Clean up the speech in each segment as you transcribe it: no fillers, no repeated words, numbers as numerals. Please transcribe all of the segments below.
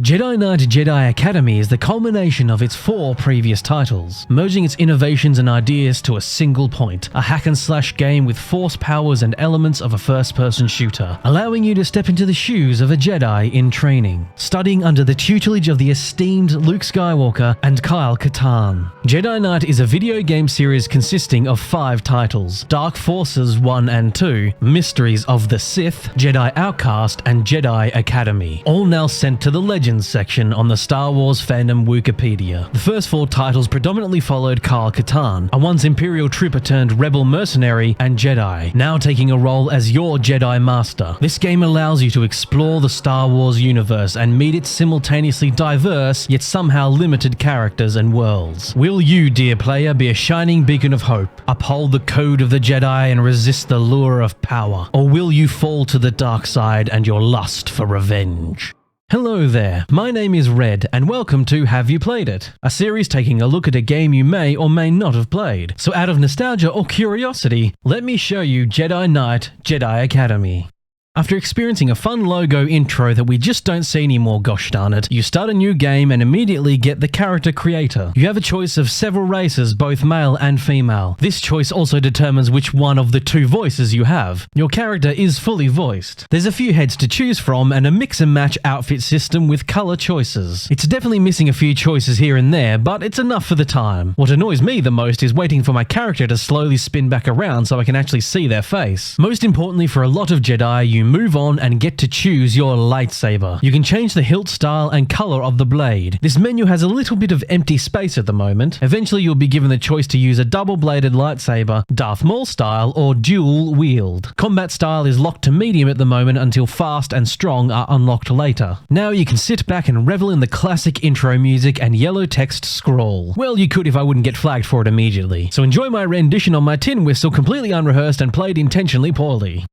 Jedi Knight Jedi Academy is the culmination of its 4 previous titles, merging its innovations and ideas to a single point, a hack-and-slash game with force powers and elements of a first-person shooter, allowing you to step into the shoes of a Jedi in training, studying under the tutelage of the esteemed Luke Skywalker and Kyle Kartarn. Jedi Knight is a video game series consisting of 5 titles: Dark Forces 1 and 2, Mysteries of the Sith, Jedi Outcast, and Jedi Academy, all now sent to the Legends section on the Star Wars fandom Wikipedia. The first 4 titles predominantly followed Kyle Kartarn, a once Imperial trooper turned rebel mercenary and Jedi, now taking a role as your Jedi Master. This game allows you to explore the Star Wars universe and meet its simultaneously diverse yet somehow limited characters and worlds. Will you, dear player, be a shining beacon of hope, uphold the code of the Jedi and resist the lure of power? Or will you fall to the dark side and your lust for revenge? Hello there, my name is Red, and welcome to Have You Played It? A series taking a look at a game you may or may not have played. So out of nostalgia or curiosity, let me show you Jedi Knight Jedi Academy. After experiencing a fun logo intro that we just don't see anymore, gosh darn it, you start a new game and immediately get the character creator. You have a choice of several races, both male and female. This choice also determines which one of the 2 voices you have. Your character is fully voiced. There's a few heads to choose from and a mix and match outfit system with color choices. It's definitely missing a few choices here and there, but it's enough for the time. What annoys me the most is waiting for my character to slowly spin back around so I can actually see their face. Most importantly, for a lot of Jedi, you move on and get to choose your lightsaber. You can change the hilt style and color of the blade. This menu has a little bit of empty space at the moment. Eventually you'll be given the choice to use a double-bladed lightsaber, Darth Maul style, or dual wield. Combat style is locked to medium at the moment until fast and strong are unlocked later. Now you can sit back and revel in the classic intro music and yellow text scroll. Well, you could if I wouldn't get flagged for it immediately. So enjoy my rendition on my tin whistle, completely unrehearsed and played intentionally poorly.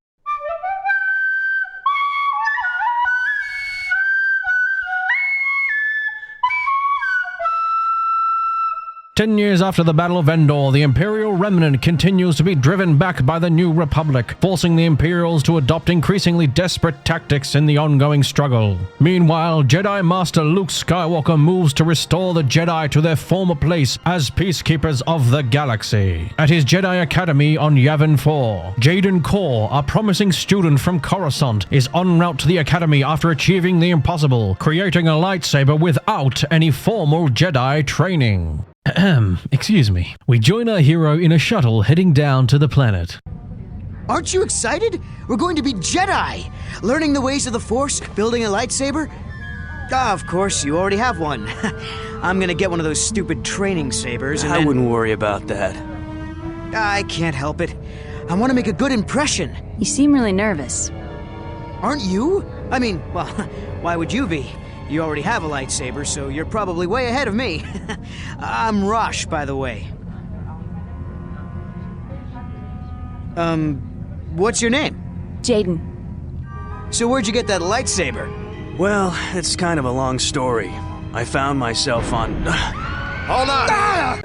10 years after the Battle of Endor, the Imperial Remnant continues to be driven back by the New Republic, forcing the Imperials to adopt increasingly desperate tactics in the ongoing struggle. Meanwhile, Jedi Master Luke Skywalker moves to restore the Jedi to their former place as peacekeepers of the galaxy. At his Jedi Academy on Yavin 4, Jaden Korr, a promising student from Coruscant, is en route to the Academy after achieving the impossible, creating a lightsaber without any formal Jedi training. Excuse me. We join our hero in a shuttle heading down to the planet. Aren't you excited? We're going to be Jedi! Learning the ways of the Force, building a lightsaber? Ah, of course, you already have one. I'm gonna get one of those stupid training sabers and I wouldn't worry about that. I can't help it. I want to make a good impression. You seem really nervous. Aren't you? I mean, well, why would you be? You already have a lightsaber, so you're probably way ahead of me. I'm Rosh, by the way. What's your name? Jaden. So where'd you get that lightsaber? Well, it's kind of a long story. I found myself on... Hold on! Ah!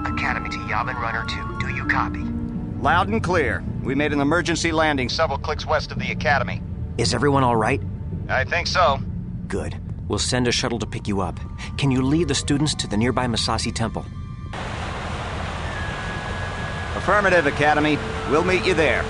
Academy to Yavin Runner 2. Do you copy? Loud and clear. We made an emergency landing several clicks west of the Academy. Is everyone all right? I think so. Good. We'll send a shuttle to pick you up. Can you lead the students to the nearby Masasi Temple? Affirmative, Academy. We'll meet you there.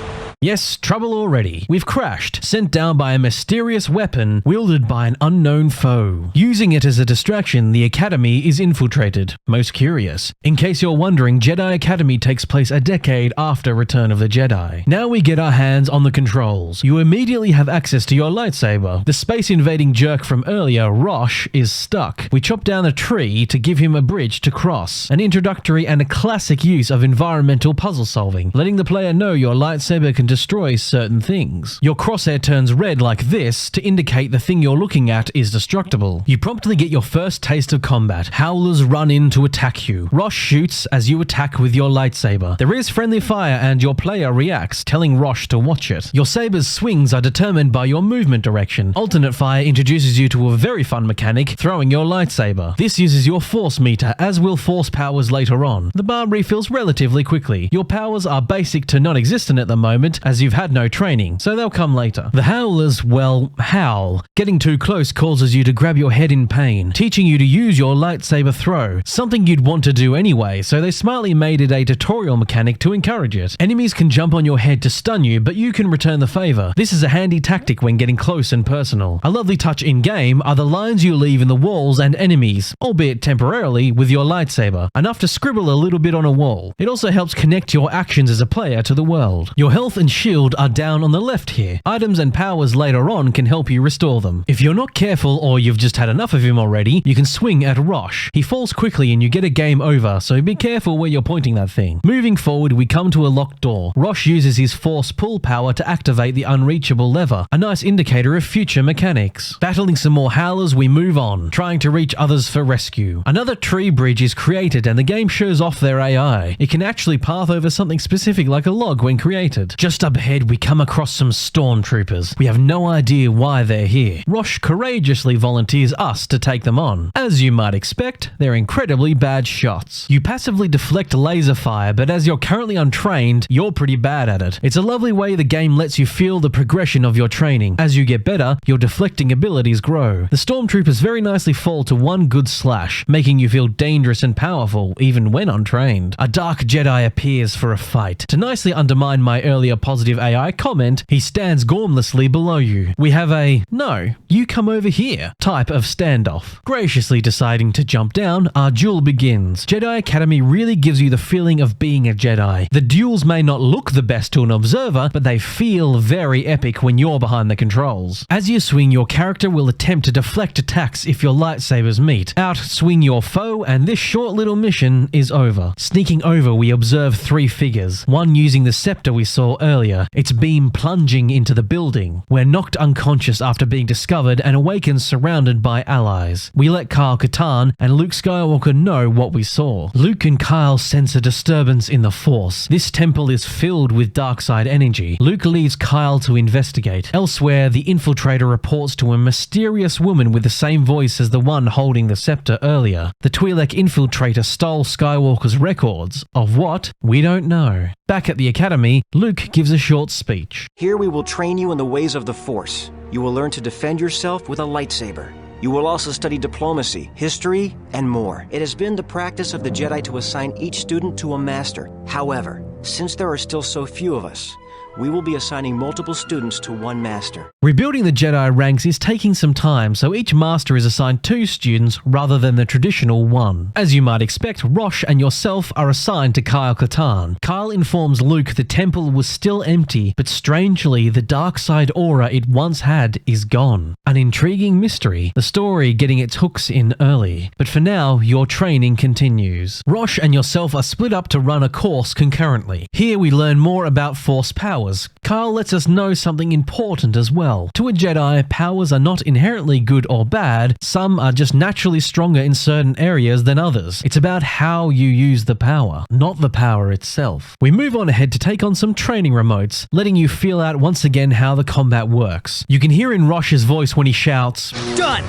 Yes, trouble already. We've crashed, sent down by a mysterious weapon wielded by an unknown foe. Using it as a distraction, the Academy is infiltrated. Most curious. In case you're wondering, Jedi Academy takes place a decade after Return of the Jedi. Now we get our hands on the controls. You immediately have access to your lightsaber. The space-invading jerk from earlier, Rosh, is stuck. We chop down a tree to give him a bridge to cross. An introductory and a classic use of environmental puzzle solving, letting the player know your lightsaber can destroy certain things. Your crosshair turns red like this to indicate the thing you're looking at is destructible. You promptly get your first taste of combat. Howlers run in to attack you. Rosh shoots as you attack with your lightsaber. There is friendly fire and your player reacts, telling Rosh to watch it. Your saber's swings are determined by your movement direction. Alternate fire introduces you to a very fun mechanic, throwing your lightsaber. This uses your force meter, as will force powers later on. The bar refills relatively quickly. Your powers are basic to non-existent at the moment, as you've had no training, so they'll come later. The Howlers, well, howl. Getting too close causes you to grab your head in pain, teaching you to use your lightsaber throw, something you'd want to do anyway, so they smartly made it a tutorial mechanic to encourage it. Enemies can jump on your head to stun you, but you can return the favor. This is a handy tactic when getting close and personal. A lovely touch in-game are the lines you leave in the walls and enemies, albeit temporarily, with your lightsaber, enough to scribble a little bit on a wall. It also helps connect your actions as a player to the world. Your health and shield are down on the left here. Items and powers later on can help you restore them. If you're not careful or you've just had enough of him already, you can swing at Rosh. He falls quickly and you get a game over, so be careful where you're pointing that thing. Moving forward, we come to a locked door. Rosh uses his force pull power to activate the unreachable lever, a nice indicator of future mechanics. Battling some more Howlers, we move on, trying to reach others for rescue. Another tree bridge is created and the game shows off their AI. It can actually path over something specific like a log when created. Just up ahead, we come across some Stormtroopers. We have no idea why they're here. Rosh courageously volunteers us to take them on. As you might expect, they're incredibly bad shots. You passively deflect laser fire, but as you're currently untrained, you're pretty bad at it. It's a lovely way the game lets you feel the progression of your training. As you get better, your deflecting abilities grow. The Stormtroopers very nicely fall to one good slash, making you feel dangerous and powerful even when untrained. A dark Jedi appears for a fight. To nicely undermine my earlier positive AI comment, he stands gormlessly below you. We have a, no, you come over here type of standoff. Graciously deciding to jump down, our duel begins. Jedi Academy really gives you the feeling of being a Jedi. The duels may not look the best to an observer, but they feel very epic when you're behind the controls. As you swing, your character will attempt to deflect attacks if your lightsabers meet. Out swing your foe, and this short little mission is over. Sneaking over, we observe three figures. One using the scepter we saw earlier, its beam plunging into the building. We're knocked unconscious after being discovered and awakened surrounded by allies. We let Kyle Kartarn and Luke Skywalker know what we saw. Luke and Kyle sense a disturbance in the Force. This temple is filled with Darkside energy. Luke leaves Kyle to investigate. Elsewhere, the infiltrator reports to a mysterious woman with the same voice as the one holding the scepter earlier. The Twi'lek infiltrator stole Skywalker's records. Of what? We don't know. Back at the Academy, Luke gives a short speech. Here we will train you in the ways of the Force. You will learn to defend yourself with a lightsaber. You will also study diplomacy, history, and more. It has been the practice of the Jedi to assign each student to a master. However, since there are still so few of us, we will be assigning multiple students to one master. Rebuilding the Jedi ranks is taking some time, so each master is assigned 2 students rather than the traditional 1. As you might expect, Rosh and yourself are assigned to Kyle Kartarn. Kyle informs Luke the temple was still empty, but strangely, the Darkside aura it once had is gone. An intriguing mystery, the story getting its hooks in early. But for now, your training continues. Rosh and yourself are split up to run a course concurrently. Here we learn more about Force powers. Kyle lets us know something important as well. To a Jedi, powers are not inherently good or bad, some are just naturally stronger in certain areas than others. It's about how you use the power, not the power itself. We move on ahead to take on some training remotes, letting you feel out once again how the combat works. You can hear in Rosh's voice when he shouts, "Done!"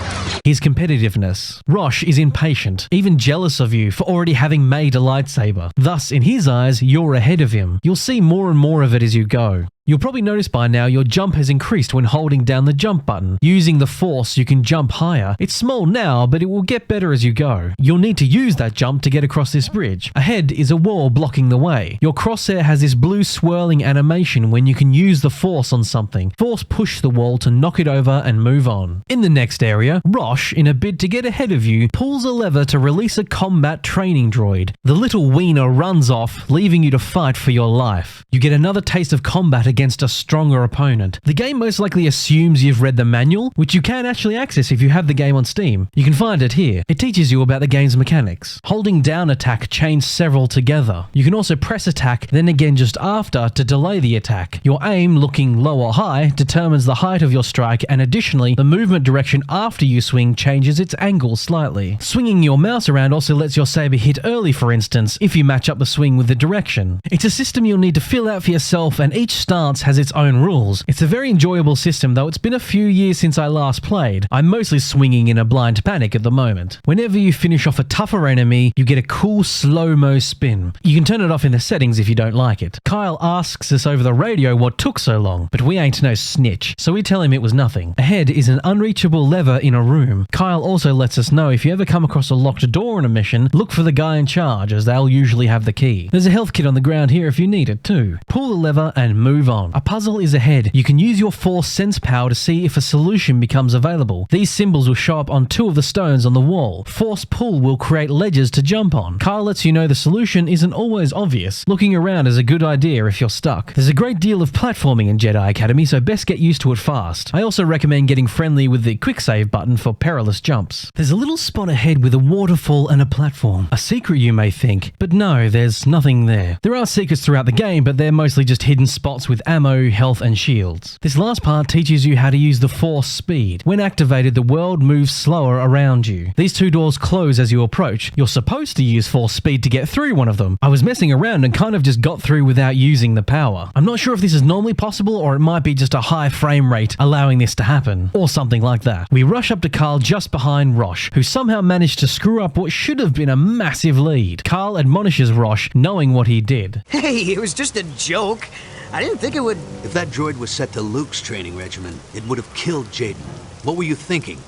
His competitiveness. Rosh is impatient, even jealous of you for already having made a lightsaber. Thus, in his eyes, you're ahead of him. You'll see more and more of it as you go. You'll probably notice by now your jump has increased when holding down the jump button. Using the Force, you can jump higher. It's small now, but it will get better as you go. You'll need to use that jump to get across this bridge. Ahead is a wall blocking the way. Your crosshair has this blue swirling animation when you can use the Force on something. Force push the wall to knock it over and move on. In the next area, Rosh, in a bid to get ahead of you, pulls a lever to release a combat training droid. The little wiener runs off, leaving you to fight for your life. You get another taste of combat against against a stronger opponent. The game most likely assumes you've read the manual, which you can actually access if you have the game on Steam. You can find it here. It teaches you about the game's mechanics. Holding down attack chains several together. You can also press attack, then again just after to delay the attack. Your aim, looking low or high, determines the height of your strike, and additionally, the movement direction after you swing changes its angle slightly. Swinging your mouse around also lets your saber hit early, for instance, if you match up the swing with the direction. It's a system you'll need to fill out for yourself, and each stance has its own rules. It's a very enjoyable system, though it's been a few years since I last played. I'm mostly swinging in a blind panic at the moment. Whenever you finish off a tougher enemy, you get a cool slow-mo spin. You can turn it off in the settings if you don't like it. Kyle asks us over the radio what took so long, but we ain't no snitch, so we tell him it was nothing. Ahead is an unreachable lever in a room. Kyle also lets us know if you ever come across a locked door in a mission, look for the guy in charge, as they'll usually have the key. There's a health kit on the ground here if you need it too. Pull the lever and move on. A puzzle is ahead. You can use your Force sense power to see if a solution becomes available. These symbols will show up on two of the stones on the wall. Force pull will create ledges to jump on. Kyle lets you know the solution isn't always obvious. Looking around is a good idea if you're stuck. There's a great deal of platforming in Jedi Academy, so best get used to it fast. I also recommend getting friendly with the quick save button for perilous jumps. There's a little spot ahead with a waterfall and a platform. A secret, you may think, but no, there's nothing there. There are secrets throughout the game, but they're mostly just hidden spots with ammo, health, and shields. This last part teaches you how to use the Force speed. When activated, the world moves slower around you. These two doors close as you approach. You're supposed to use Force speed to get through one of them. I was messing around and kind of just got through without using the power. I'm not sure if this is normally possible or it might be just a high frame rate allowing this to happen, or something like that. We rush up to Kyle just behind Rosh, who somehow managed to screw up what should have been a massive lead. Kyle admonishes Rosh, knowing what he did. Hey, it was just a joke. I didn't think it would... If that droid was set to Luke's training regimen, it would have killed Jaden. What were you thinking?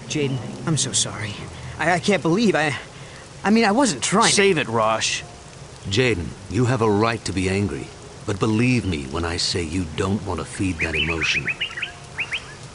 Jaden, I'm so sorry. I can't believe I mean, I wasn't trying to... Save it, Rosh. Jaden, you have a right to be angry. But believe me when I say you don't want to feed that emotion.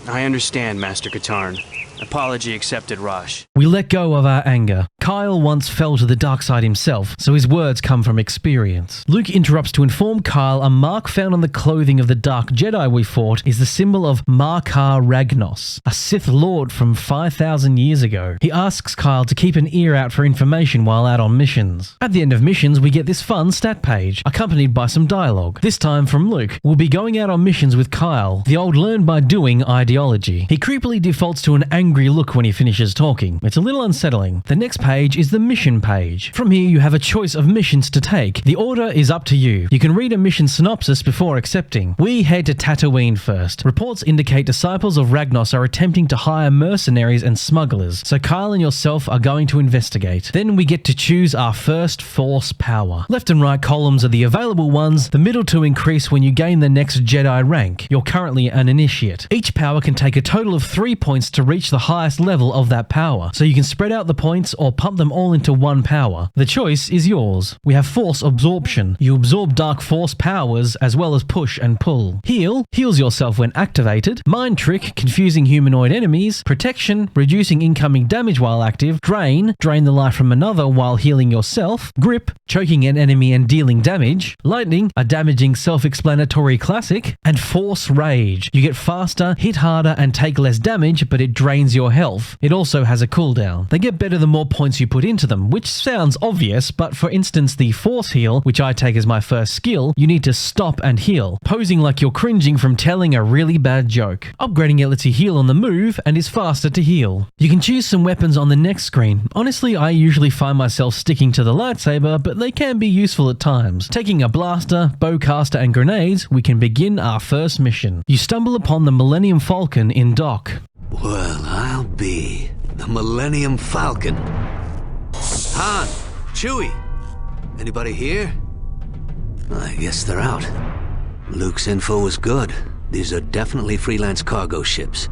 I understand, Master Kartarn. Apology accepted, Rosh. We let go of our anger. Kyle once fell to the dark side himself, so his words come from experience. Luke interrupts to inform Kyle a mark found on the clothing of the Dark Jedi we fought is the symbol of Marka Ragnos, a Sith Lord from 5,000 years ago. He asks Kyle to keep an ear out for information while out on missions. At the end of missions, we get this fun stat page, accompanied by some dialogue, this time from Luke. We'll be going out on missions with Kyle, the old learn by doing ideology. He creepily defaults to an angry look when he finishes talking. It's a little unsettling. The next page is the mission page. From here you have a choice of missions to take. The order is up to you. You can read a mission synopsis before accepting. We head to Tatooine first. Reports indicate disciples of Ragnos are attempting to hire mercenaries and smugglers, so Kyle and yourself are going to investigate. Then we get to choose our first Force power. Left and right columns are the available ones, the middle two increase when you gain the next Jedi rank. You're currently an initiate. Each power can take a total of 3 points to reach the highest level of that power, so you can spread out the points or pump them all into one power. The choice is yours. We have Force Absorption. You absorb Dark Force powers as well as push and pull. Heal heals yourself when activated. Mind Trick, confusing humanoid enemies. Protection, reducing incoming damage while active. Drain the life from another while healing yourself. Grip, choking an enemy and dealing damage. Lightning, a damaging self-explanatory classic. And Force Rage. You get faster, hit harder, and take less damage, but it drains your health. It also has a cooldown. They get better the more points you put into them, which sounds obvious, but for instance the Force Heal, which I take as my first skill, you need to stop and heal, posing like you're cringing from telling a really bad joke. Upgrading it lets you heal on the move and is faster to heal. You can choose some weapons on the next screen. Honestly, I usually find myself sticking to the lightsaber, but they can be useful at times. Taking a blaster, bowcaster and grenades, we can begin our first mission. You stumble upon the Millennium Falcon in dock. Well, I'll be the Millennium Falcon. Han, Chewie, anybody here? I guess they're out. Luke's info was good. These are definitely freelance cargo ships.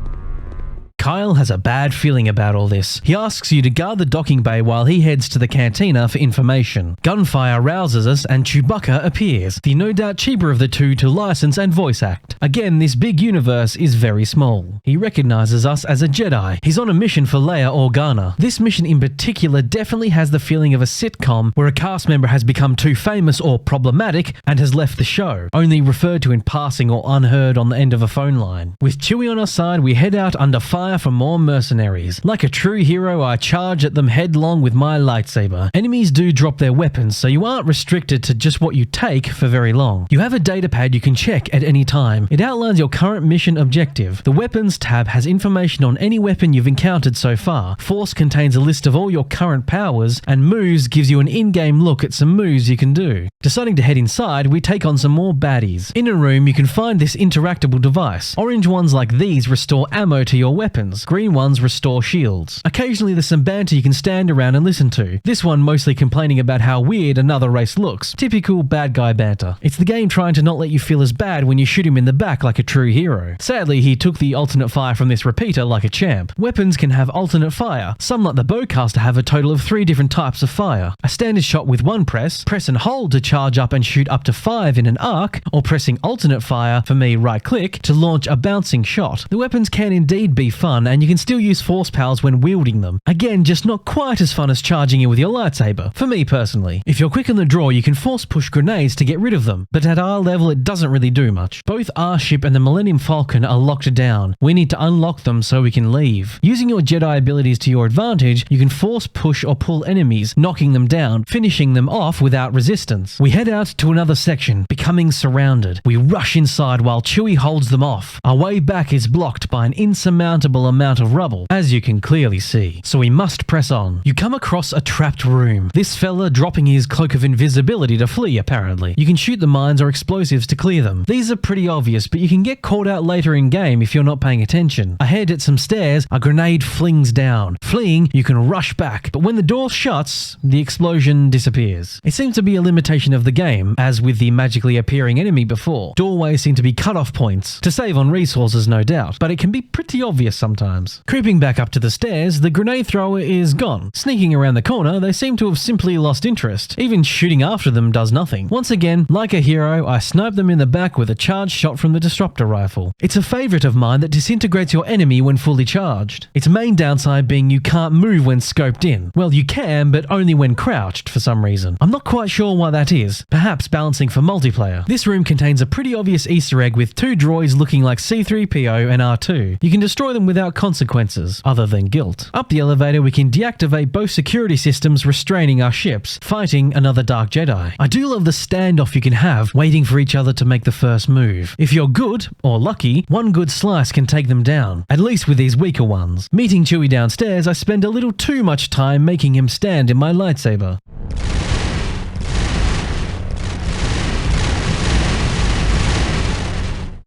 Kyle has a bad feeling about all this. He asks you to guard the docking bay while he heads to the cantina for information. Gunfire rouses us and Chewbacca appears, the no doubt cheaper of the two to license and voice act. Again, this big universe is very small. He recognizes us as a Jedi. He's on a mission for Leia Organa. This mission in particular definitely has the feeling of a sitcom where a cast member has become too famous or problematic and has left the show, only referred to in passing or unheard on the end of a phone line. With Chewie on our side, we head out under fire for more mercenaries. Like a true hero, I charge at them headlong with my lightsaber. Enemies do drop their weapons, so you aren't restricted to just what you take for very long. You have a datapad you can check at any time. It outlines your current mission objective. The Weapons tab has information on any weapon you've encountered so far. Force contains a list of all your current powers, and Moves gives you an in-game look at some moves you can do. Deciding to head inside, we take on some more baddies. In a room, you can find this interactable device. Orange ones like these restore ammo to your weapons. Green ones restore shields. Occasionally there's some banter you can stand around and listen to. This one mostly complaining about how weird another race looks. Typical bad guy banter. It's the game trying to not let you feel as bad when you shoot him in the back like a true hero. Sadly, he took the alternate fire from this repeater like a champ. Weapons can have alternate fire. Some, like the bowcaster, have a total of 3 different types of fire. A standard shot with one press and hold to charge up and shoot up to 5 in an arc, or pressing alternate fire, for me right click, to launch a bouncing shot. The weapons can indeed be fun, and you can still use force powers when wielding them. Again, just not quite as fun as charging in with your lightsaber, for me personally. If you're quick on the draw, you can force push grenades to get rid of them, but at our level it doesn't really do much. Both our ship and the Millennium Falcon are locked down. We need to unlock them so we can leave. Using your Jedi abilities to your advantage, you can force push or pull enemies, knocking them down, finishing them off without resistance. We head out to another section, becoming surrounded. We rush inside while Chewie holds them off. Our way back is blocked by an insurmountable amount of rubble, as you can clearly see, so we must press on. You come across a trapped room. This fella dropping his cloak of invisibility to flee, apparently. You can shoot the mines or explosives to clear them. These are pretty obvious, but you can get caught out later in game if you're not paying attention. Ahead at some stairs, a grenade flings down. Fleeing, you can rush back, but when the door shuts, the explosion disappears. It seems to be a limitation of the game, as with the magically appearing enemy before. Doorways seem to be cut-off points, to save on resources no doubt, but it can be pretty obvious sometimes. Creeping back up to the stairs, the grenade thrower is gone. Sneaking around the corner, they seem to have simply lost interest. Even shooting after them does nothing. Once again, like a hero, I snipe them in the back with a charged shot from the disruptor rifle. It's a favourite of mine that disintegrates your enemy when fully charged. Its main downside being you can't move when scoped in. Well, you can, but only when crouched for some reason. I'm not quite sure why that is. Perhaps balancing for multiplayer. This room contains a pretty obvious Easter egg with 2 droids looking like C-3PO and R2. You can destroy them without consequences, other than guilt. Up the elevator, we can deactivate both security systems restraining our ships, fighting another Dark Jedi. I do love the standoff you can have, waiting for each other to make the first move. If you're good, or lucky, one good slice can take them down, at least with these weaker ones. Meeting Chewie downstairs, I spend a little too much time making him stand in my lightsaber.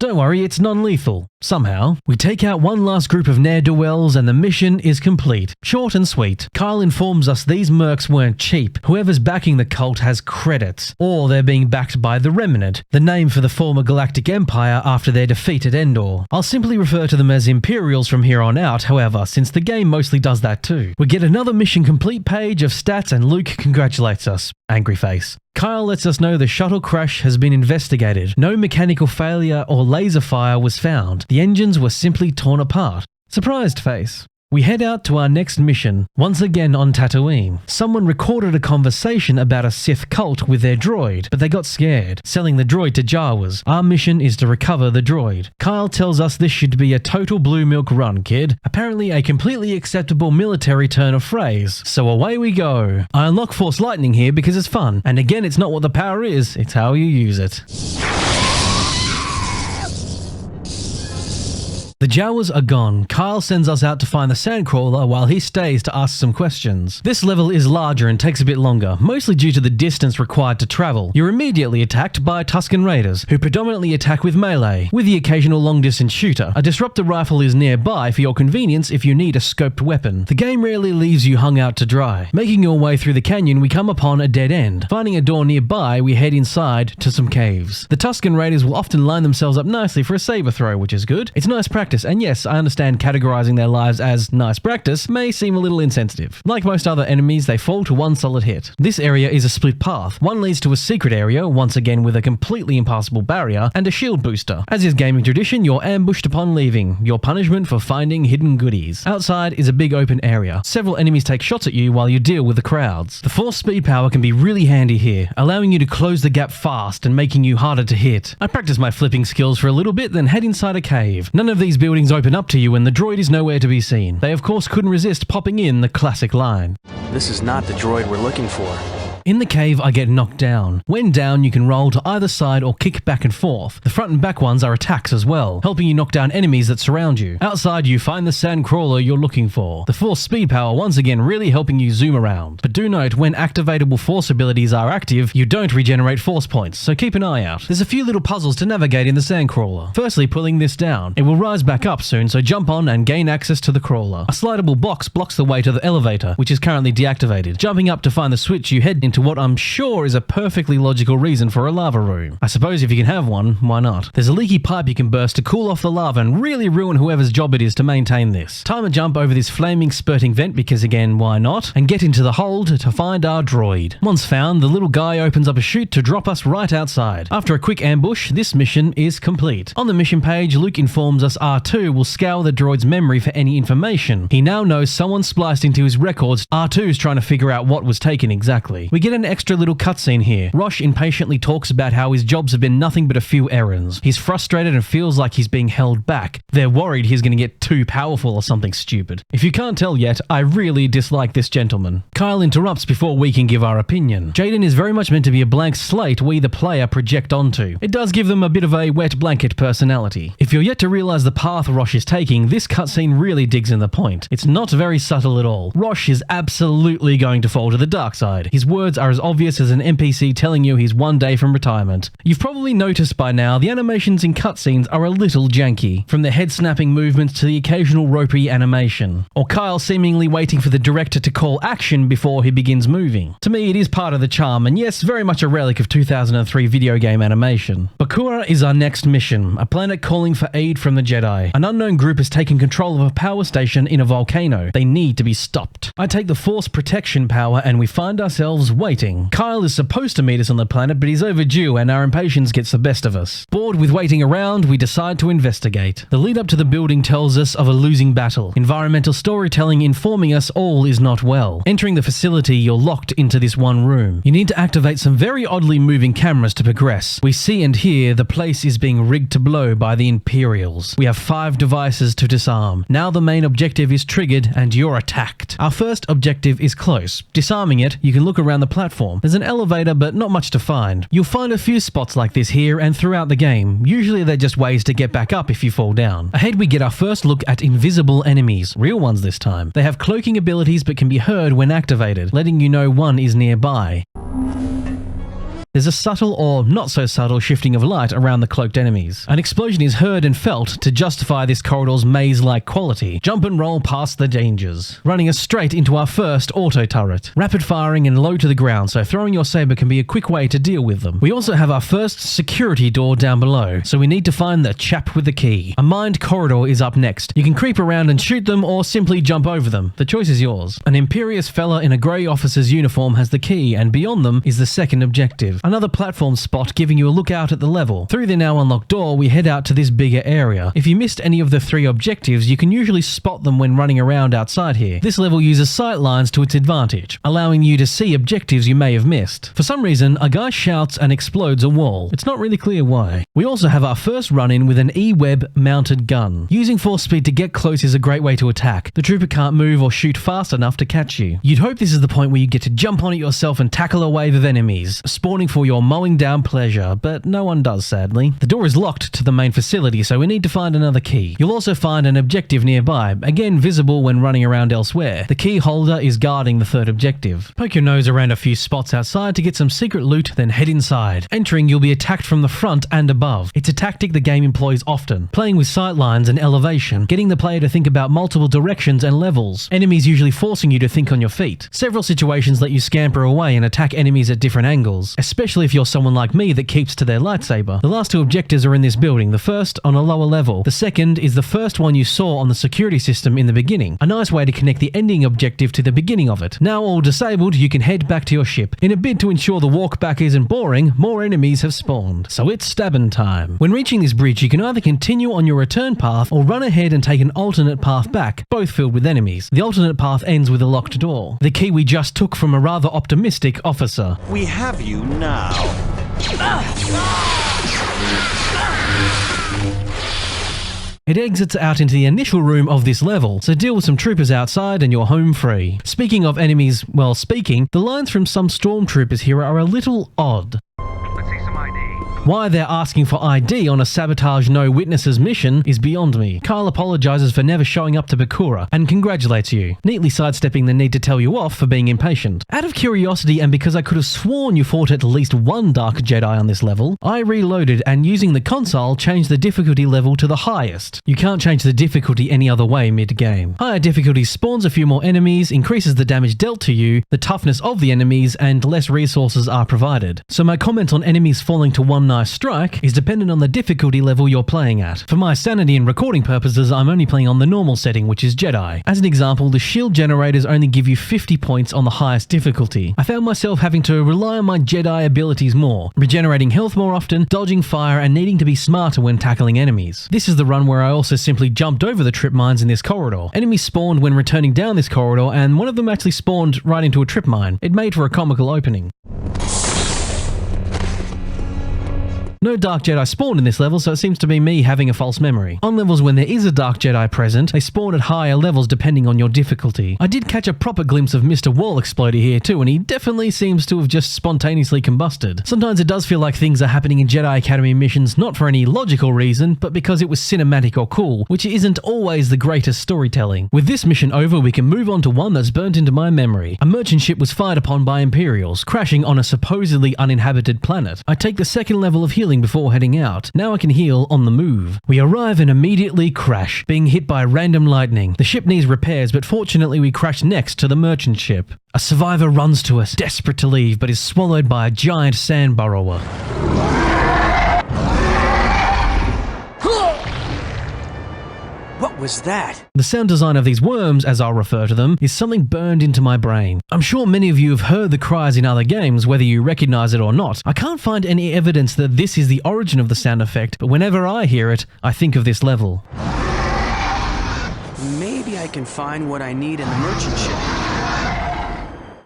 Don't worry, it's non-lethal. Somehow. We take out one last group of ne'er-do-wells and the mission is complete. Short and sweet. Kyle informs us these mercs weren't cheap. Whoever's backing the cult has credits. Or they're being backed by the Remnant, the name for the former Galactic Empire after their defeat at Endor. I'll simply refer to them as Imperials from here on out, however, since the game mostly does that too. We get another mission complete page of stats and Luke congratulates us. Angry face. Kyle lets us know the shuttle crash has been investigated. No mechanical failure or laser fire was found. The engines were simply torn apart. Surprised face. We head out to our next mission, once again on Tatooine. Someone recorded a conversation about a Sith cult with their droid, but they got scared, selling the droid to Jawas. Our mission is to recover the droid. Kyle tells us this should be a total blue milk run, kid. Apparently a completely acceptable military turn of phrase. So away we go. I unlock Force Lightning here because it's fun, and again it's not what the power is, it's how you use it. The Jawas are gone. Kyle sends us out to find the Sandcrawler while he stays to ask some questions. This level is larger and takes a bit longer, mostly due to the distance required to travel. You're immediately attacked by Tusken Raiders, who predominantly attack with melee, with the occasional long-distance shooter. A disruptor rifle is nearby for your convenience if you need a scoped weapon. The game rarely leaves you hung out to dry. Making your way through the canyon, we come upon a dead end. Finding a door nearby, we head inside to some caves. The Tusken Raiders will often line themselves up nicely for a saber throw, which is good. It's nice practice practice, and yes, I understand categorizing their lives as nice practice may seem a little insensitive. Like most other enemies, they fall to one solid hit. This area is a split path. One leads to a secret area, once again with a completely impassable barrier, and a shield booster. As is gaming tradition, you're ambushed upon leaving, your punishment for finding hidden goodies. Outside is a big open area. Several enemies take shots at you while you deal with the crowds. The force speed power can be really handy here, allowing you to close the gap fast and making you harder to hit. I practiced my flipping skills for a little bit, then head inside a cave. None of these buildings open up to you and the droid is nowhere to be seen. They of course couldn't resist popping in the classic line. This is not the droid we're looking for. In the cave, I get knocked down. When down, you can roll to either side or kick back and forth. The front and back ones are attacks as well, helping you knock down enemies that surround you. Outside, you find the sand crawler you're looking for. The force speed power once again really helping you zoom around. But do note, when activatable force abilities are active, you don't regenerate force points, so keep an eye out. There's a few little puzzles to navigate in the sand crawler. Firstly, pulling this down. It will rise back up soon, so jump on and gain access to the crawler. A slidable box blocks the way to the elevator, which is currently deactivated. Jumping up to find the switch, you head into what I'm sure is a perfectly logical reason for a lava room. I suppose if you can have one, why not? There's a leaky pipe you can burst to cool off the lava and really ruin whoever's job it is to maintain this. Time a jump over this flaming spurting vent because again, why not? And get into the hold to find our droid. Once found, the little guy opens up a chute to drop us right outside. After a quick ambush, this mission is complete. On the mission page, Luke informs us R2 will scour the droid's memory for any information. He now knows someone spliced into his records. R2's trying to figure out what was taken exactly. We get an extra little cutscene here. Rosh impatiently talks about how his jobs have been nothing but a few errands. He's frustrated and feels like he's being held back. They're worried he's going to get too powerful or something stupid. If you can't tell yet, I really dislike this gentleman. Kyle interrupts before we can give our opinion. Jaden is very much meant to be a blank slate we the player project onto. It does give them a bit of a wet blanket personality. If you're yet to realize the path Rosh is taking, this cutscene really digs in the point. It's not very subtle at all. Rosh is absolutely going to fall to the dark side. His words are as obvious as an NPC telling you he's one day from retirement. You've probably noticed by now the animations in cutscenes are a little janky, from the head-snapping movements to the occasional ropey animation, or Kyle seemingly waiting for the director to call action before he begins moving. To me, it is part of the charm, and yes, very much a relic of 2003 video game animation. Bakura is our next mission, a planet calling for aid from the Jedi. An unknown group has taken control of a power station in a volcano. They need to be stopped. I take the force protection power and we find ourselves waiting. Kyle is supposed to meet us on the planet, but he's overdue and our impatience gets the best of us. Bored with waiting around, we decide to investigate. The lead up to the building tells us of a losing battle. Environmental storytelling informing us all is not well. Entering the facility, you're locked into this one room. You need to activate some very oddly moving cameras to progress. We see and hear the place is being rigged to blow by the Imperials. We have 5 devices to disarm. Now the main objective is triggered and you're attacked. Our first objective is close. Disarming it, you can look around the platform. There's an elevator, but not much to find. You'll find a few spots like this here and throughout the game. Usually they're just ways to get back up if you fall down. Ahead we get our first look at invisible enemies, real ones this time. They have cloaking abilities but can be heard when activated, letting you know one is nearby. There's a subtle or not so subtle shifting of light around the cloaked enemies. An explosion is heard and felt to justify this corridor's maze-like quality. Jump and roll past the dangers, running us straight into our first auto turret. Rapid firing and low to the ground, so throwing your saber can be a quick way to deal with them. We also have our first security door down below, so we need to find the chap with the key. A mined corridor is up next. You can creep around and shoot them or simply jump over them. The choice is yours. An imperious fella in a grey officer's uniform has the key, and beyond them is the second objective. Another platform spot giving you a look out at the level. Through the now unlocked door, we head out to this bigger area. If you missed any of the 3 objectives, you can usually spot them when running around outside here. This level uses sight lines to its advantage, allowing you to see objectives you may have missed. For some reason, a guy shouts and explodes a wall. It's not really clear why. We also have our first run-in with an E-web mounted gun. Using force speed to get close is a great way to attack. The trooper can't move or shoot fast enough to catch you. You'd hope this is the point where you get to jump on it yourself and tackle a wave of enemies, spawning for your mowing down pleasure, but no one does, sadly. The door is locked to the main facility, so we need to find another key. You'll also find an objective nearby, again visible when running around elsewhere. The key holder is guarding the 3rd objective. Poke your nose around a few spots outside to get some secret loot, then head inside. Entering, you'll be attacked from the front and above. It's a tactic the game employs often, playing with sight lines and elevation, getting the player to think about multiple directions and levels. Enemies usually forcing you to think on your feet. Several situations let you scamper away and attack enemies at different angles, especially especially if you're someone like me that keeps to their lightsaber. The last two objectives are in this building, the first on a lower level. The second is the first one you saw on the security system in the beginning. A nice way to connect the ending objective to the beginning of it. Now all disabled, you can head back to your ship. In a bid to ensure the walk back isn't boring, more enemies have spawned. So it's stabbing time. When reaching this bridge, you can either continue on your return path or run ahead and take an alternate path back, both filled with enemies. The alternate path ends with a locked door. The key we just took from a rather optimistic officer. We have you now. It exits out into the initial room of this level, so deal with some troopers outside and you're home free. Speaking of enemies, well, the lines from some Stormtroopers here are a little odd. Let's see some ID. Why they're asking for ID on a sabotage no witnesses mission is beyond me. Kyle apologizes for never showing up to Bakura and congratulates you, neatly sidestepping the need to tell you off for being impatient. Out of curiosity and because I could have sworn you fought at least one Dark Jedi on this level, I reloaded and using the console changed the difficulty level to the highest. You can't change the difficulty any other way mid-game. Higher difficulty spawns a few more enemies, increases the damage dealt to you, the toughness of the enemies, and less resources are provided. So my comment on enemies falling to one nice strike is dependent on the difficulty level you're playing at. For my sanity and recording purposes, I'm only playing on the normal setting, which is Jedi. As an example, the shield generators only give you 50 points on the highest difficulty. I found myself having to rely on my Jedi abilities more, regenerating health more often, dodging fire, and needing to be smarter when tackling enemies. This is the run where I also simply jumped over the trip mines in this corridor. Enemies spawned when returning down this corridor, and one of them actually spawned right into a trip mine. It made for a comical opening. No Dark Jedi spawned in this level, so it seems to be me having a false memory. On levels when there is a Dark Jedi present, they spawn at higher levels depending on your difficulty. I did catch a proper glimpse of Mr. Wall Exploder here too, and he definitely seems to have just spontaneously combusted. Sometimes it does feel like things are happening in Jedi Academy missions not for any logical reason, but because it was cinematic or cool, which isn't always the greatest storytelling. With this mission over, we can move on to one that's burnt into my memory. A merchant ship was fired upon by Imperials, crashing on a supposedly uninhabited planet. I take the second level of healing before heading out. Now I can heal on the move. We arrive and immediately crash, being hit by random lightning. The ship needs repairs, but fortunately we crash next to the merchant ship. A survivor runs to us, desperate to leave, but is swallowed by a giant sand burrower. What was that? The sound design of these worms, as I'll refer to them, is something burned into my brain. I'm sure many of you have heard the cries in other games, whether you recognize it or not. I can't find any evidence that this is the origin of the sound effect, but whenever I hear it, I think of this level. Maybe I can find what I need in the merchant ship.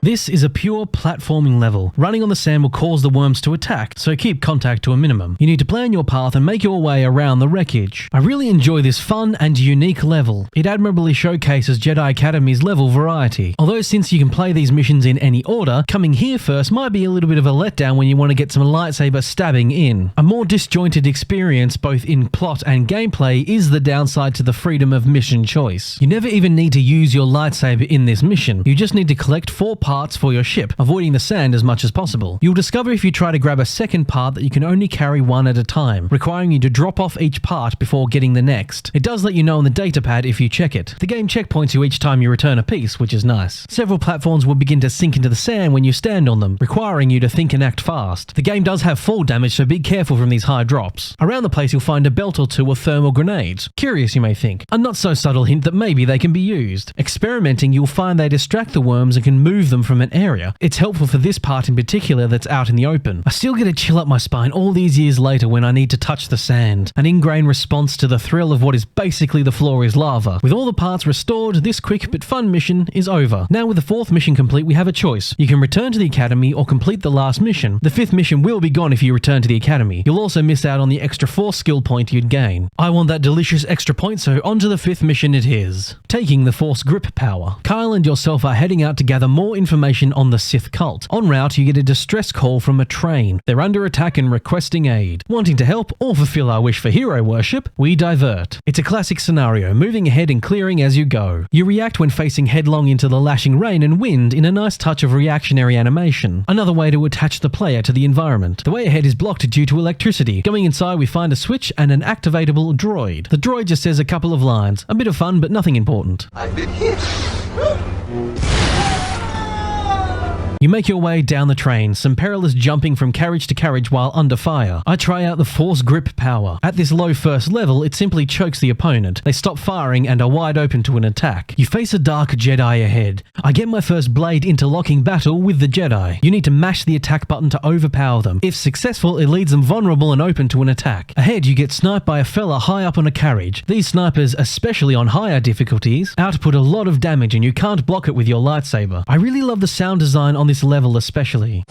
This is a pure platforming level. Running on the sand will cause the worms to attack, so keep contact to a minimum. You need to plan your path and make your way around the wreckage. I really enjoy this fun and unique level. It admirably showcases Jedi Academy's level variety. Although since you can play these missions in any order, coming here first might be a little bit of a letdown when you want to get some lightsaber stabbing in. A more disjointed experience both in plot and gameplay is the downside to the freedom of mission choice. You never even need to use your lightsaber in this mission. You just need to collect 4 parts for your ship, avoiding the sand as much as possible. You'll discover if you try to grab a second part that you can only carry one at a time, requiring you to drop off each part before getting the next. It does let you know on the datapad if you check it. The game checkpoints you each time you return a piece, which is nice. Several platforms will begin to sink into the sand when you stand on them, requiring you to think and act fast. The game does have fall damage, so be careful from these high drops. Around the place you'll find a belt or two of thermal grenades. Curious, you may think. A not so subtle hint that maybe they can be used. Experimenting, you'll find they distract the worms and can move them from an area. It's helpful for this part in particular that's out in the open. I still get a chill up my spine all these years later when I need to touch the sand. An ingrained response to the thrill of what is basically the floor is lava. With all the parts restored, this quick but fun mission is over. Now with the 4th mission complete, we have a choice. You can return to the Academy or complete the last mission. The 5th mission will be gone if you return to the Academy. You'll also miss out on the extra 4 skill point you'd gain. I want that delicious extra point, so on to the 5th mission it is. Taking the Force grip power. Kyle and yourself are heading out to gather more information on the Sith Cult. En route, you get a distress call from a train. They're under attack and requesting aid. Wanting to help or fulfill our wish for hero worship, we divert. It's a classic scenario, moving ahead and clearing as you go. You react when facing headlong into the lashing rain and wind in a nice touch of reactionary animation. Another way to attach the player to the environment. The way ahead is blocked due to electricity. Going inside, we find a switch and an activatable droid. The droid just says a couple of lines. A bit of fun, but nothing important. I've been hit. You make your way down the train, some perilous jumping from carriage to carriage while under fire. I try out the Force Grip power. At this low first level, it simply chokes the opponent. They stop firing and are wide open to an attack. You face a dark Jedi ahead. I get my first blade interlocking battle with the Jedi. You need to mash the attack button to overpower them. If successful, it leaves them vulnerable and open to an attack. Ahead, you get sniped by a fella high up on a carriage. These snipers, especially on higher difficulties, output a lot of damage and you can't block it with your lightsaber. I really love the sound design on this level especially.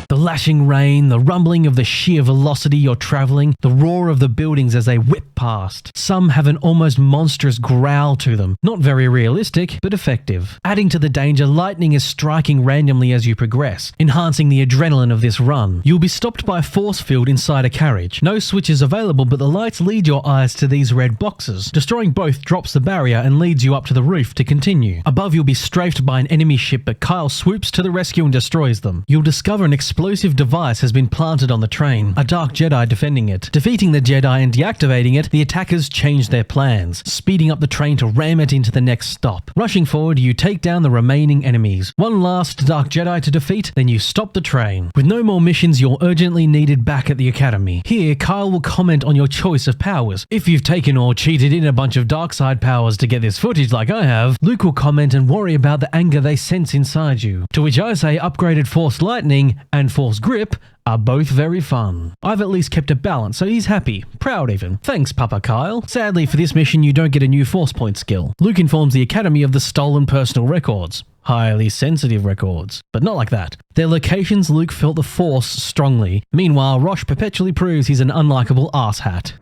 The lashing rain, the rumbling of the sheer velocity you're traveling, the roar of the buildings as they whip past. Some have an almost monstrous growl to them. Not very realistic, but effective. Adding to the danger, lightning is striking randomly as you progress, enhancing the adrenaline of this run. You'll be stopped by a force field inside a carriage. No switches available, but the lights lead your eyes to these red boxes. Destroying both drops the barrier and leads you up to the roof to continue. Above, you'll be strafed by an enemy ship, but Kyle swoops to the rescue and destroys them. You'll discover an explosive device has been planted on the train, a dark Jedi defending it. Defeating the Jedi and deactivating it, the attackers change their plans, speeding up the train to ram it into the next stop. Rushing forward, you take down the remaining enemies. One last dark Jedi to defeat, then you stop the train. With no more missions, you're urgently needed back at the Academy. Here, Kyle will comment on your choice of powers. If you've taken or cheated in a bunch of Darkside powers to get this footage like I have, Luke will comment and worry about the anger they sense inside you. To which I say upgraded Force Lightning and Force Grip are both very fun. I've at least kept a balance, so he's happy. Proud even. Thanks, Papa Kyle. Sadly, for this mission, you don't get a new Force Point skill. Luke informs the Academy of the stolen personal records. Highly sensitive records. But not like that. Their locations, Luke felt the Force strongly. Meanwhile, Rosh perpetually proves he's an unlikable asshat.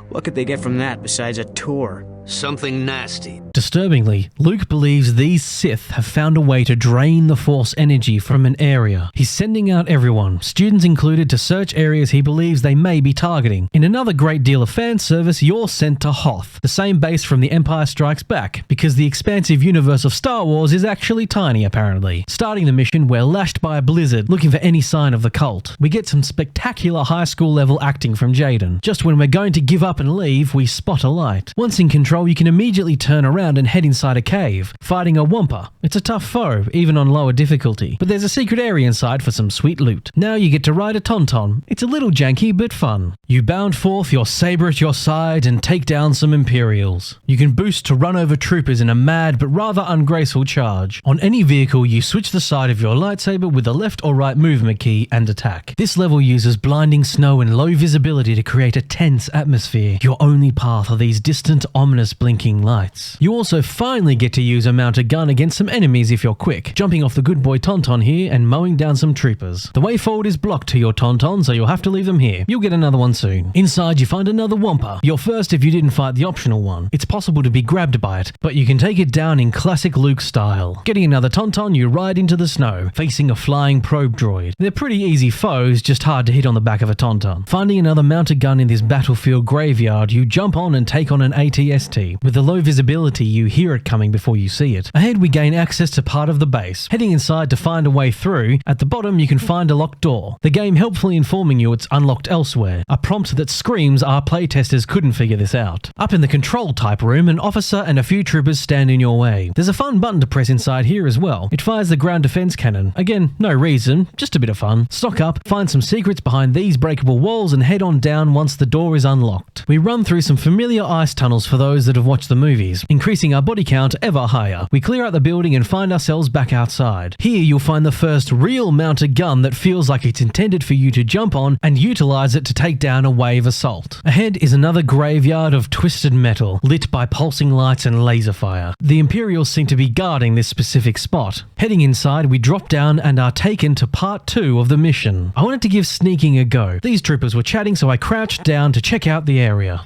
What could they get from that besides a tour? Something nasty. Disturbingly, Luke believes these Sith have found a way to drain the Force energy from an area. He's sending out everyone, students included, to search areas he believes they may be targeting. In another great deal of fan service, you're sent to Hoth, the same base from The Empire Strikes Back, because the expansive universe of Star Wars is actually tiny apparently. Starting the mission, we're lashed by a blizzard, looking for any sign of the cult. We get some spectacular high school level acting from Jaden. Just when we're going to give up and leave, we spot a light. Once in control, you can immediately turn around and head inside a cave, fighting a Wampa. It's a tough foe, even on lower difficulty, but there's a secret area inside for some sweet loot. Now you get to ride a Tauntaun. It's a little janky, but fun. You bound forth, your saber at your side, and take down some Imperials. You can boost to run over troopers in a mad but rather ungraceful charge. On any vehicle, you switch the side of your lightsaber with the left or right movement key and attack. This level uses blinding snow and low visibility to create a tense atmosphere. Your only path are these distant, ominous blinking lights. You also finally get to use a mounted gun against some enemies if you're quick, jumping off the good boy Tauntaun here and mowing down some troopers. The way forward is blocked to your Tauntaun, so you'll have to leave them here. You'll get another one soon. Inside you find another Wampa. You're first if you didn't fight the optional one. It's possible to be grabbed by it, but you can take it down in classic Luke style. Getting another Tauntaun, you ride into the snow, facing a flying probe droid. They're pretty easy foes, just hard to hit on the back of a Tauntaun. Finding another mounted gun in this battlefield graveyard, you jump on and take on an AT-ST. With the low visibility, you hear it coming before you see it. Ahead, we gain access to part of the base. Heading inside to find a way through, at the bottom you can find a locked door. The game helpfully informing you it's unlocked elsewhere. A prompt that screams our playtesters couldn't figure this out. Up in the control type room, an officer and a few troopers stand in your way. There's a fun button to press inside here as well. It fires the ground defense cannon. Again, no reason, just a bit of fun. Stock up, find some secrets behind these breakable walls and head on down once the door is unlocked. We run through some familiar ice tunnels for those that have watched the movies, increasing our body count ever higher. We clear out the building and find ourselves back outside. Here you'll find the first real mounted gun that feels like it's intended for you to jump on and utilize it to take down a wave assault. Ahead is another graveyard of twisted metal, lit by pulsing lights and laser fire. The Imperials seem to be guarding this specific spot. Heading inside, we drop down and are taken to part 2 of the mission. I wanted to give sneaking a go. These troopers were chatting, so I crouched down to check out the area.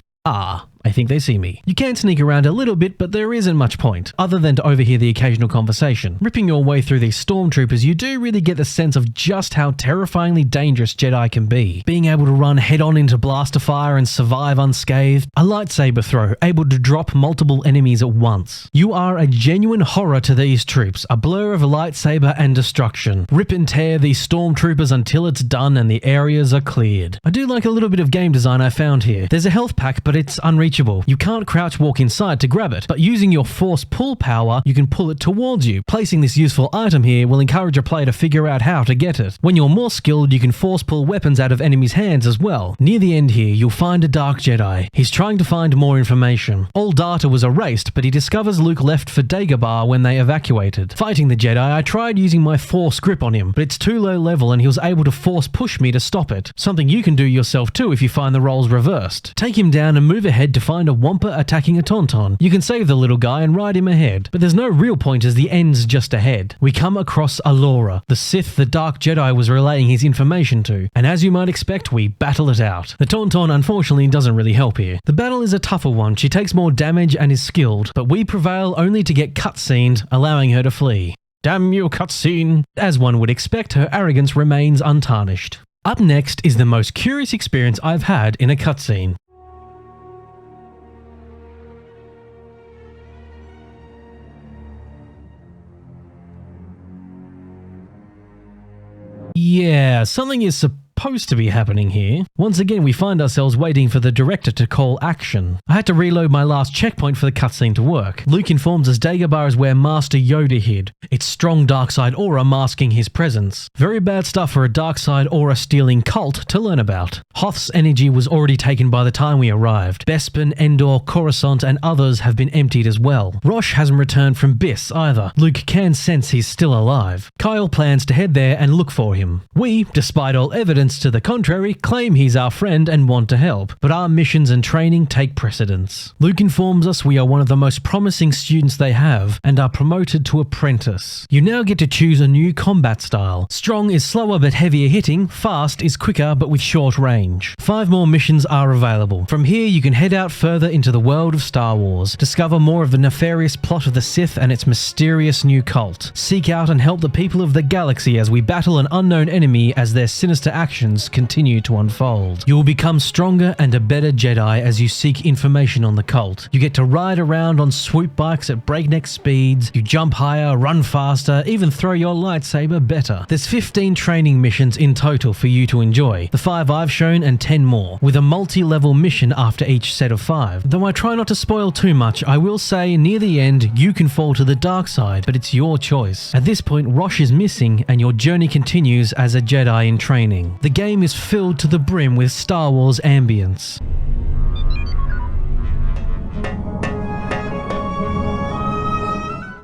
I think they see me. You can sneak around a little bit, but there isn't much point, other than to overhear the occasional conversation. Ripping your way through these Stormtroopers, you do really get the sense of just how terrifyingly dangerous Jedi can be. Being able to run head-on into blaster fire and survive unscathed, a lightsaber throw, able to drop multiple enemies at once. You are a genuine horror to these troops, a blur of lightsaber and destruction. Rip and tear these Stormtroopers until it's done and the areas are cleared. I do like a little bit of game design I found here. There's a health pack, but it's unreachable unreachable. You can't crouch walk inside to grab it, but using your Force pull power, you can pull it towards you. Placing this useful item here will encourage a player to figure out how to get it. When you're more skilled, you can Force pull weapons out of enemies' hands as well. Near the end here, you'll find a Dark Jedi. He's trying to find more information. All data was erased, but he discovers Luke left for Dagobah when they evacuated. Fighting the Jedi, I tried using my Force grip on him, but it's too low level and he was able to Force push me to stop it. Something you can do yourself too if you find the roles reversed. Take him down and move ahead to find a Wampa attacking a Tauntaun. You can save the little guy and ride him ahead, but there's no real point as the end's just ahead. We come across Alora, the Sith the Dark Jedi was relaying his information to, and as you might expect, we battle it out. The Tauntaun unfortunately doesn't really help here. The battle is a tougher one, she takes more damage and is skilled, but we prevail only to get cutscened, allowing her to flee. Damn you, cutscene! As one would expect, her arrogance remains untarnished. Up next is the most curious experience I've had in a cutscene. Yeah, something is supposed to be happening here. Once again, we find ourselves waiting for the director to call action. I had to reload my last checkpoint for the cutscene to work. Luke informs us Dagobah is where Master Yoda hid. Its strong Darkside aura masking his presence. Very bad stuff for a Darkside aura stealing cult to learn about. Hoth's energy was already taken by the time we arrived. Bespin, Endor, Coruscant and others have been emptied as well. Rosh hasn't returned from Biss either. Luke can sense he's still alive. Kyle plans to head there and look for him. We, despite all evidence to the contrary, claim he's our friend and want to help, but our missions and training take precedence. Luke informs us we are one of the most promising students they have and are promoted to apprentice. You now get to choose a new combat style. Strong is slower but heavier hitting, fast is quicker but with short range. 5 more missions are available. From here you can head out further into the world of Star Wars, discover more of the nefarious plot of the Sith and its mysterious new cult, seek out and help the people of the galaxy as we battle an unknown enemy as their sinister actions continue to unfold. You will become stronger and a better Jedi as you seek information on the cult. You get to ride around on swoop bikes at breakneck speeds, you jump higher, run faster, even throw your lightsaber better. There's 15 training missions in total for you to enjoy, the 5 I've shown and 10 more, with a multi-level mission after each set of 5. Though I try not to spoil too much, I will say near the end you can fall to the dark side, but it's your choice. At this point Rosh is missing and your journey continues as a Jedi in training. The game is filled to the brim with Star Wars ambience.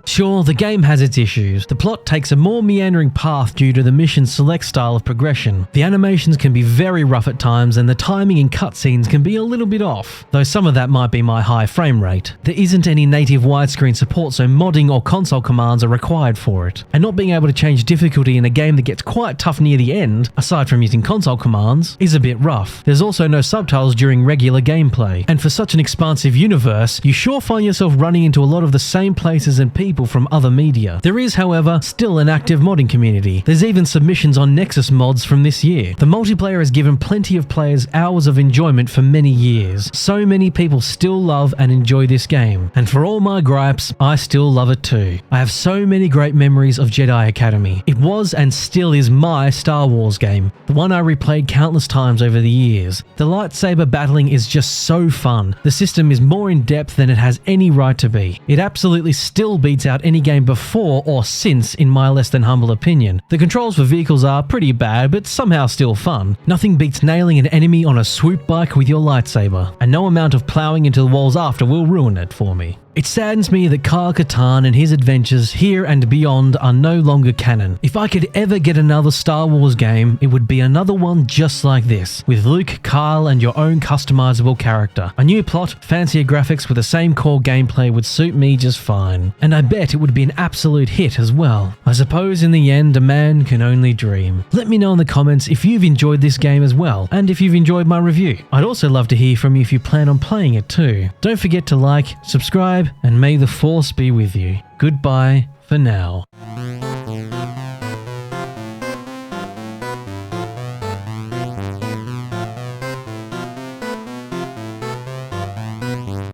Sure, the game has its issues. The plot takes a more meandering path due to the mission's select style of progression. The animations can be very rough at times and the timing in cutscenes can be a little bit off, though some of that might be my high frame rate. There isn't any native widescreen support, so modding or console commands are required for it. And not being able to change difficulty in a game that gets quite tough near the end, aside from using console commands, is a bit rough. There's also no subtitles during regular gameplay, and for such an expansive universe, you sure find yourself running into a lot of the same places and people from other media. There is, however, still an active modding community. There's even submissions on Nexus mods from this year. The multiplayer has given plenty of players hours of enjoyment for many years. So many people still love and enjoy this game. And for all my gripes, I still love it too. I have so many great memories of Jedi Academy. It was and still is my Star Wars game, the one I replayed countless times over the years. The lightsaber battling is just so fun. The system is more in depth than it has any right to be. It absolutely still beats out any game before or since, in my less than humble opinion. The controls for vehicles are pretty bad, but somehow still fun. Nothing beats nailing an enemy on a swoop bike with your lightsaber, and no amount of plowing into the walls after will ruin it for me. It saddens me that Kyle Kartarn and his adventures here and beyond are no longer canon. If I could ever get another Star Wars game, it would be another one just like this, with Luke, Kyle and your own customizable character. A new plot, fancier graphics with the same core gameplay would suit me just fine. And I bet it would be an absolute hit as well. I suppose in the end, a man can only dream. Let me know in the comments if you've enjoyed this game as well, and if you've enjoyed my review. I'd also love to hear from you if you plan on playing it too. Don't forget to like, subscribe, and may the Force be with you. Goodbye for now.